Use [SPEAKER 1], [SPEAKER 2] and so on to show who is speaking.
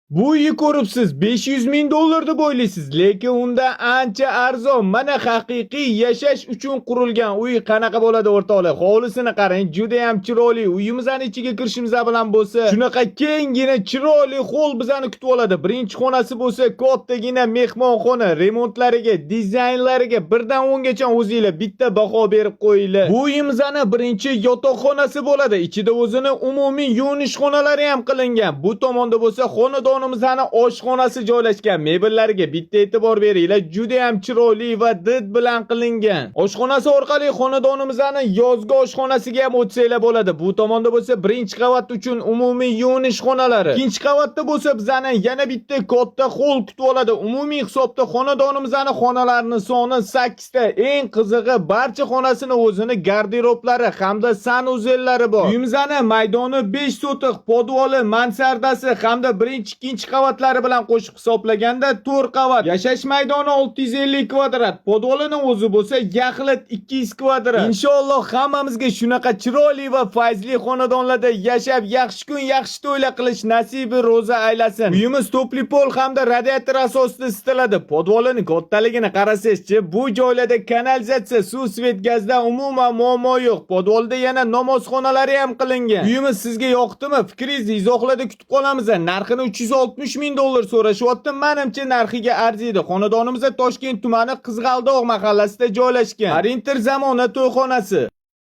[SPEAKER 1] Bu uyi ko'ribsiz 500 ming dollar deb o'ylaysiz, lekin unda ancha arzon. Mana haqiqiy yashash uchun qurilgan uy qanaqa bo'ladi o'rtoqlar? Hovlisini qarang, juda ham chiroyli. Uyimizning ichiga kirishimiz bilan bo'lsa, shunaqa kenggina chiroyli hol bizani kutib oladi. Birinchi xonasi bo'lsa kattagina mehmonxona, remontlariga, dizaynlariga birdan 10 gacha o'zingizlar bitta baho berib qo'yinglar. Bu uyimizning birinchi yotoqxonasi bo'ladi. Ichida o'zini umumiy yuvinish xonalari ham qilingan. Bu tomonda bo'lsa xonadon oshxonasi joylashgan. Mebellariga bitta e'tibor beringlar, juda ham chiroyli va did bilan qilingan. Oshxonasi orqali xonadonimizning yozgi oshxonasiga ham o'tsanglar bo'ladi. Bu tomonda bo'lsa birinchi qavat uchun umumiy yuvinish xonalari. Ikkinchi qavatda bo'lsa bizani yana bitta katta hol kutib oladi. Umumiy hisobda xonadonimizning xonalarining soni 8 ta. Eng qizig'i, barcha xonasini o'zini garderoblari hamda sanuzellari bor. Uyimizning maydoni 5 sotiq, podvoli, mansardasi hamda birinchi ikkinchi qavatlari bilan qo'shib hisoblaganda 4 qavat. Yashash maydoni 650 kvadrat. Podvolining o'zi bo'lsa yaxlit 200 kvadrat. Inshaalloh hammamizga shunaqa chiroyli va fayzli xonadonlarda yashab, yaxshi kun, yaxshi to'ylar qilish nasibi ro'za aylasin. Uyimiz topli pol hamda radiator asosida isitiladi. Podvolining kattaligini qarasangiz-chi, bu joylarda kanalizatsiya, suv, svet, gazdan umuman muammo yo'q. Podvolda yana namozxonalari ham qilingan. Uyimiz sizga yoqdimi? Fikringizni izohlarda kutib qolamiz. Narxini 360 ming dollar so'rashyapti. Menimcha narxiga arziydi. Xonadonimiz Toshkent tumani Qizg'aldoq mahallasida joylashgan. Arinter zamona to'yxonasi.